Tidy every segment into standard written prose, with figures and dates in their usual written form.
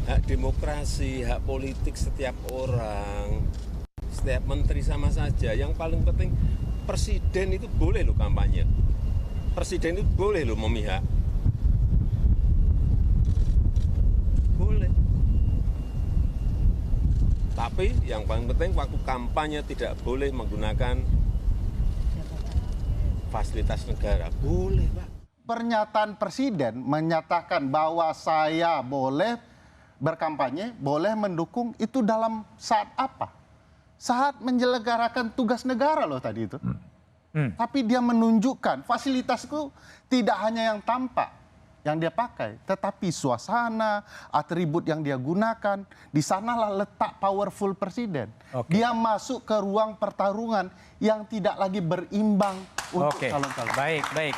hak demokrasi, hak politik setiap orang, setiap menteri sama saja. Yang paling penting presiden itu boleh loh kampanye. Presiden itu boleh loh memihak. Boleh. Tapi yang paling penting waktu kampanye tidak boleh menggunakan fasilitas negara. Boleh, Pak. Pernyataan presiden menyatakan bahwa saya boleh berkampanye, boleh mendukung, itu dalam saat apa? Saat menyelenggarakan tugas negara loh tadi itu. Tapi dia menunjukkan fasilitas itu tidak hanya yang tampak, yang dia pakai, tetapi suasana, atribut yang dia gunakan, di sanalah letak powerful presiden. Dia masuk ke ruang pertarungan yang tidak lagi berimbang untuk calon-calon. Baik.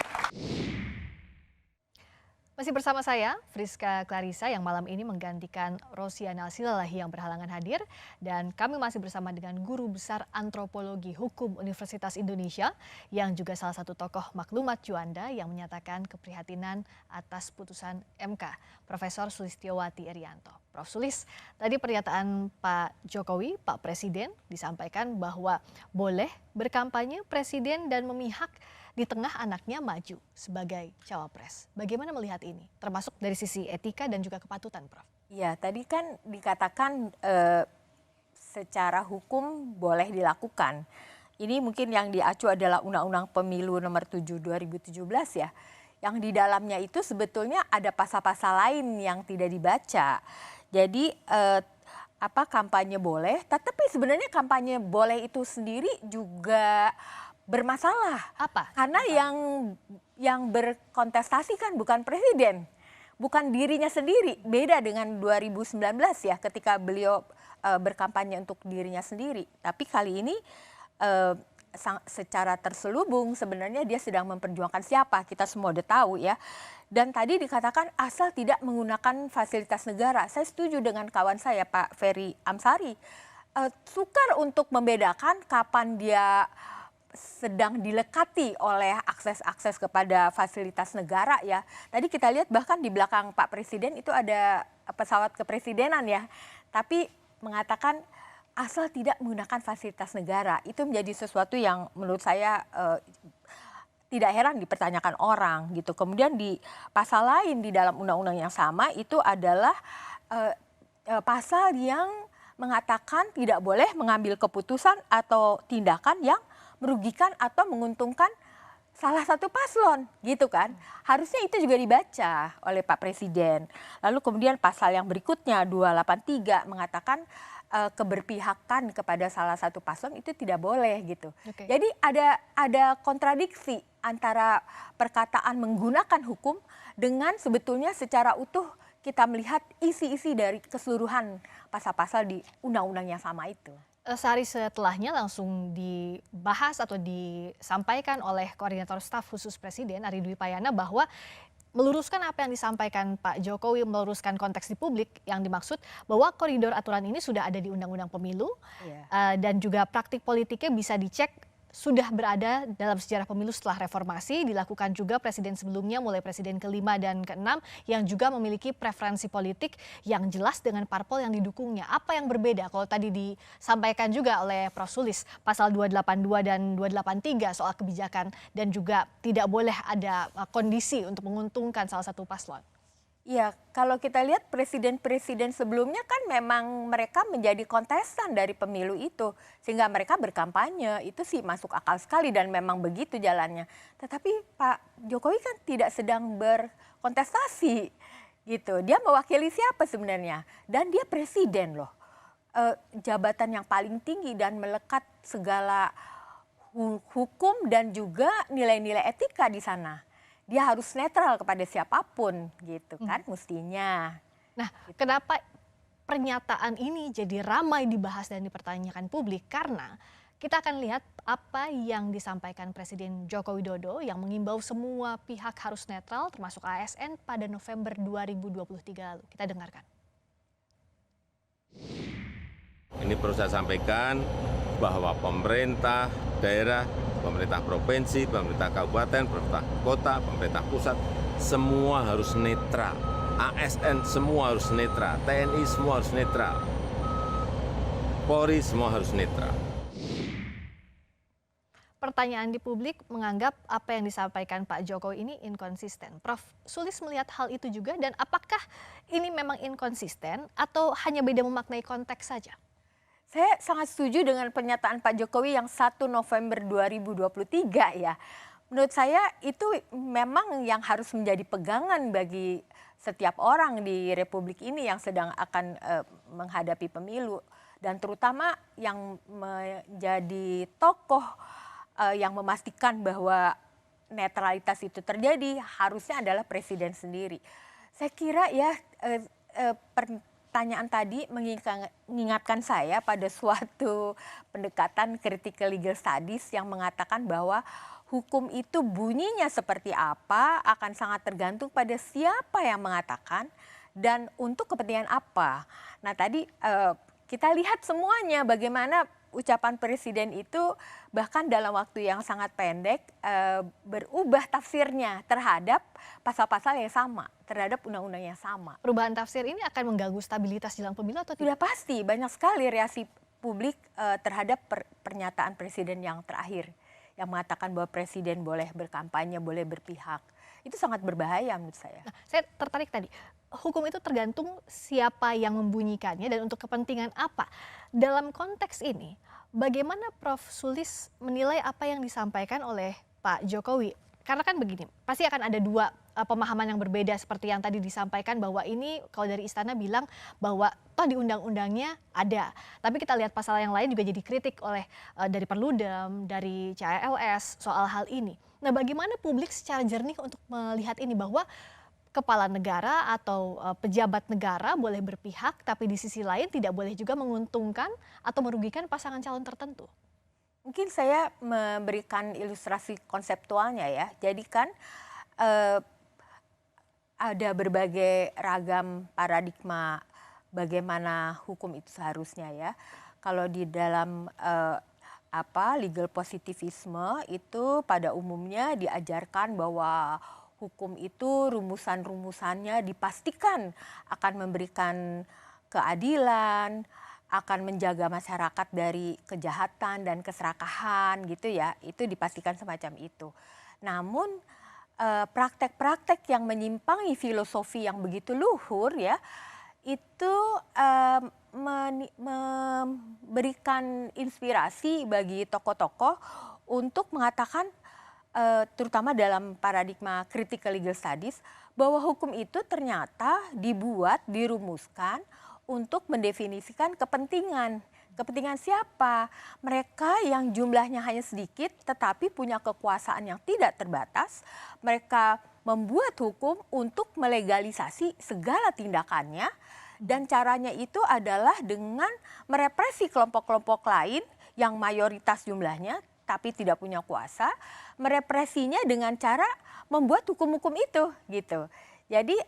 Masih bersama saya, Friska Clarissa yang malam ini menggantikan Rosiana Silalahi yang berhalangan hadir. Dan kami masih bersama dengan Guru Besar Antropologi Hukum Universitas Indonesia yang juga salah satu tokoh maklumat Juanda yang menyatakan keprihatinan atas putusan MK, Profesor Sulistiyowati Erianto. Prof. Sulis, tadi pernyataan Pak Jokowi, Pak Presiden disampaikan bahwa boleh berkampanye presiden dan memihak di tengah anaknya maju sebagai cawapres. Bagaimana melihat ini? Termasuk dari sisi etika dan juga kepatutan, Prof. Ya, tadi kan dikatakan secara hukum boleh dilakukan. Ini mungkin yang diacu adalah Undang-Undang Pemilu Nomor 7 2017 ya. Yang di dalamnya itu sebetulnya ada pasal-pasal lain yang tidak dibaca. Jadi kampanye boleh, tetapi sebenarnya kampanye boleh itu sendiri juga bermasalah. Apa? Karena yang berkontestasi kan bukan presiden, bukan dirinya sendiri. Beda dengan 2019 ya, ketika beliau berkampanye untuk dirinya sendiri. Tapi kali ini secara terselubung sebenarnya dia sedang memperjuangkan siapa, kita semua udah tahu ya. Dan tadi dikatakan asal tidak menggunakan fasilitas negara. Saya setuju dengan kawan saya Pak Ferry Amsari. Sukar untuk membedakan kapan dia sedang dilekati oleh akses-akses kepada fasilitas negara ya. Tadi kita lihat bahkan di belakang Pak Presiden itu ada pesawat kepresidenan ya. Tapi mengatakan asal tidak menggunakan fasilitas negara. Itu menjadi sesuatu yang menurut saya tidak heran dipertanyakan orang gitu. Kemudian di pasal lain di dalam undang-undang yang sama itu adalah pasal yang mengatakan tidak boleh mengambil keputusan atau tindakan yang merugikan atau menguntungkan salah satu paslon gitu kan. Harusnya itu juga dibaca oleh Pak Presiden. Lalu kemudian pasal yang berikutnya 283 mengatakan keberpihakan kepada salah satu paslon itu tidak boleh gitu. Jadi ada kontradiksi antara perkataan menggunakan hukum dengan sebetulnya secara utuh kita melihat isi-isi dari keseluruhan pasal-pasal di undang-undang yang sama itu. Sehari setelahnya langsung dibahas atau disampaikan oleh Koordinator Staf Khusus Presiden Ari Dwi Payana bahwa meluruskan apa yang disampaikan Pak Jokowi, meluruskan konteks di publik yang dimaksud bahwa koridor aturan ini sudah ada di Undang-Undang Pemilu dan juga praktik politiknya bisa dicek sudah berada dalam sejarah pemilu setelah reformasi, dilakukan juga presiden sebelumnya mulai presiden ke-5 dan ke-6 yang juga memiliki preferensi politik yang jelas dengan parpol yang didukungnya. Apa yang berbeda kalau tadi disampaikan juga oleh Prof. Sulis pasal 282 dan 283 soal kebijakan dan juga tidak boleh ada kondisi untuk menguntungkan salah satu paslon? Ya, kalau kita lihat presiden-presiden sebelumnya kan memang mereka menjadi kontestan dari pemilu itu. Sehingga mereka berkampanye, itu sih masuk akal sekali dan memang begitu jalannya. Tetapi Pak Jokowi kan tidak sedang berkontestasi gitu. Dia mewakili siapa sebenarnya? Dan dia presiden loh. Jabatan yang paling tinggi dan melekat segala hukum dan juga nilai-nilai etika di sana. Dia harus netral kepada siapapun gitu kan mestinya. Nah, kenapa pernyataan ini jadi ramai dibahas dan dipertanyakan publik? Karena kita akan lihat apa yang disampaikan Presiden Joko Widodo yang mengimbau semua pihak harus netral termasuk ASN pada November 2023 lalu. Kita dengarkan. Ini perlu saya sampaikan bahwa pemerintah daerah, pemerintah provinsi, pemerintah kabupaten, pemerintah kota, pemerintah pusat, semua harus netral. ASN semua harus netral, TNI semua harus netral, Polri semua harus netral. Pertanyaan di publik menganggap apa yang disampaikan Pak Jokowi ini inkonsisten. Prof. Sulis melihat hal itu juga, dan apakah ini memang inkonsisten atau hanya beda memaknai konteks saja? Saya sangat setuju dengan pernyataan Pak Jokowi yang 1 November 2023 ya. Menurut saya itu memang yang harus menjadi pegangan bagi setiap orang di Republik ini yang sedang akan menghadapi pemilu. Dan terutama yang menjadi tokoh yang memastikan bahwa netralitas itu terjadi harusnya adalah presiden sendiri. Saya kira ya pertanyaan tadi mengingatkan saya pada suatu pendekatan critical legal studies yang mengatakan bahwa hukum itu bunyinya seperti apa akan sangat tergantung pada siapa yang mengatakan dan untuk kepentingan apa. Nah tadi kita lihat semuanya bagaimana ucapan presiden itu bahkan dalam waktu yang sangat pendek berubah tafsirnya terhadap pasal-pasal yang sama, terhadap undang-undang yang sama. Perubahan tafsir ini akan mengganggu stabilitas jelang pemilu atau Sudah tidak? pasti banyak sekali reaksi publik terhadap pernyataan presiden yang terakhir yang mengatakan bahwa presiden boleh berkampanye, boleh berpihak. Itu sangat berbahaya menurut saya. Nah, saya tertarik tadi, hukum itu tergantung siapa yang membunyikannya dan untuk kepentingan apa. Dalam konteks ini, bagaimana Prof. Sulis menilai apa yang disampaikan oleh Pak Jokowi? Karena kan begini, pasti akan ada dua pemahaman yang berbeda seperti yang tadi disampaikan bahwa ini kalau dari istana bilang bahwa toh di undang-undangnya ada. Tapi kita lihat pasal yang lain juga jadi kritik oleh dari Perludem, dari CALS soal hal ini. Nah, bagaimana publik secara jernih untuk melihat ini bahwa kepala negara atau pejabat negara boleh berpihak, tapi di sisi lain tidak boleh juga menguntungkan atau merugikan pasangan calon tertentu? Mungkin saya memberikan ilustrasi konseptualnya ya. Jadi kan ada berbagai ragam paradigma bagaimana hukum itu seharusnya ya. Kalau di dalam legal positivisme itu pada umumnya diajarkan bahwa hukum itu rumusan-rumusannya dipastikan akan memberikan keadilan, akan menjaga masyarakat dari kejahatan dan keserakahan gitu ya. Itu dipastikan semacam itu. Namun praktek-praktek yang menyimpangi filosofi yang begitu luhur ya, itu memberikan inspirasi bagi tokoh-tokoh untuk mengatakan terutama dalam paradigma critical legal studies bahwa hukum itu ternyata dibuat, dirumuskan untuk mendefinisikan kepentingan. Kepentingan siapa? Mereka yang jumlahnya hanya sedikit tetapi punya kekuasaan yang tidak terbatas. Mereka membuat hukum untuk melegalisasi segala tindakannya. Dan caranya itu adalah dengan merepresi kelompok-kelompok lain yang mayoritas jumlahnya tapi tidak punya kuasa, merepresinya dengan cara membuat hukum-hukum itu gitu. Jadi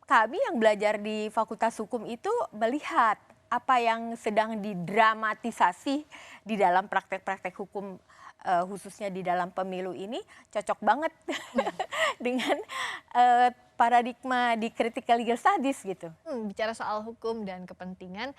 kami yang belajar di Fakultas Hukum itu melihat apa yang sedang didramatisasi di dalam praktek-praktek hukum khususnya di dalam pemilu ini cocok banget dengan paradigma di critical legal studies gitu. Bicara soal hukum dan kepentingan,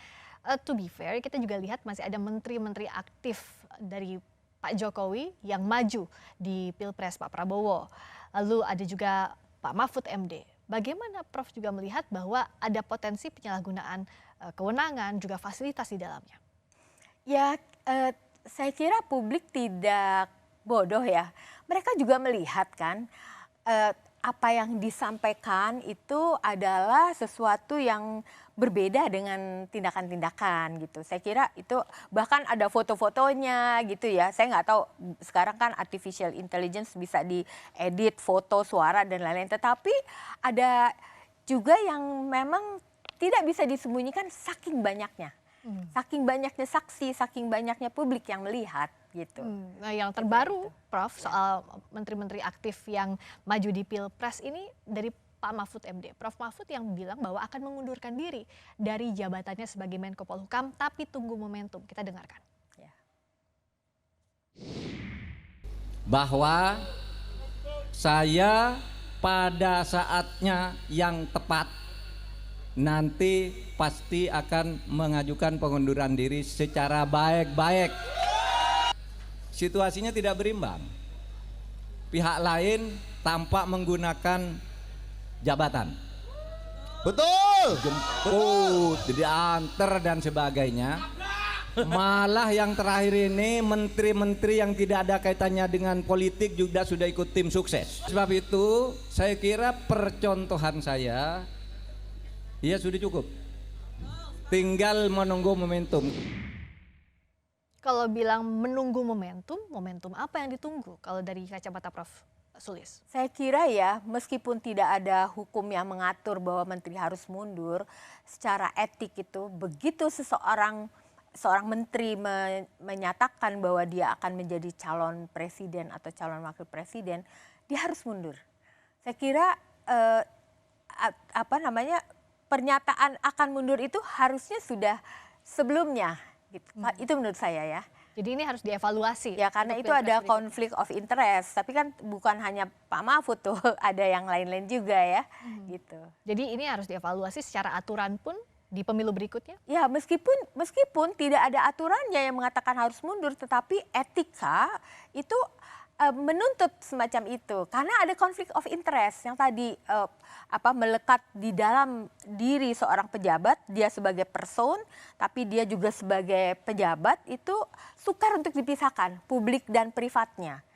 to be fair kita juga lihat masih ada menteri-menteri aktif dari Pak Jokowi yang maju di Pilpres Pak Prabowo. Lalu ada juga Pak Mahfud MD. Bagaimana Prof juga melihat bahwa ada potensi penyalahgunaan kewenangan juga fasilitas di dalamnya? Ya, saya kira publik tidak bodoh ya. Mereka juga melihat kan apa yang disampaikan itu adalah sesuatu yang berbeda dengan tindakan-tindakan gitu. Saya kira itu bahkan ada foto-fotonya gitu ya. Saya nggak tahu sekarang kan artificial intelligence bisa diedit foto, suara dan lain-lain. Tetapi ada juga yang memang tidak bisa disembunyikan saking banyaknya. Saking banyaknya saksi, saking banyaknya publik yang melihat gitu. Nah, yang terbaru Prof soal menteri-menteri aktif yang maju di Pilpres ini dari Pak Mahfud MD. Prof Mahfud yang bilang bahwa akan mengundurkan diri dari jabatannya sebagai Menko Polhukam, tapi tunggu momentum. Kita dengarkan. Ya. Bahwa saya pada saatnya yang tepat nanti pasti akan mengajukan pengunduran diri secara baik-baik. Situasinya tidak berimbang. Pihak lain tampak menggunakan jabatan. Betul. Jemput, diantar dan sebagainya. Malah yang terakhir ini menteri-menteri yang tidak ada kaitannya dengan politik juga sudah ikut tim sukses. Sebab itu saya kira percontohan saya ya sudah cukup. Tinggal menunggu momentum. Kalau bilang menunggu momentum, momentum apa yang ditunggu kalau dari kacamata Prof. Sulis? Saya kira ya, meskipun tidak ada hukum yang mengatur bahwa menteri harus mundur, secara etik itu begitu seorang menteri menyatakan bahwa dia akan menjadi calon presiden atau calon wakil presiden, dia harus mundur. Saya kira pernyataan akan mundur itu harusnya sudah sebelumnya, gitu. Itu menurut saya ya. Jadi ini harus dievaluasi. Ya karena itu ada konflik of interest, tapi kan bukan hanya Pak Mahfud tuh, ada yang lain-lain juga ya, gitu. Jadi ini harus dievaluasi secara aturan pun di pemilu berikutnya? Ya meskipun tidak ada aturannya yang mengatakan harus mundur, tetapi etika itu menuntut semacam itu karena ada konflik of interest yang tadi melekat di dalam diri seorang pejabat, dia sebagai person tapi dia juga sebagai pejabat, itu sukar untuk dipisahkan publik dan privatnya.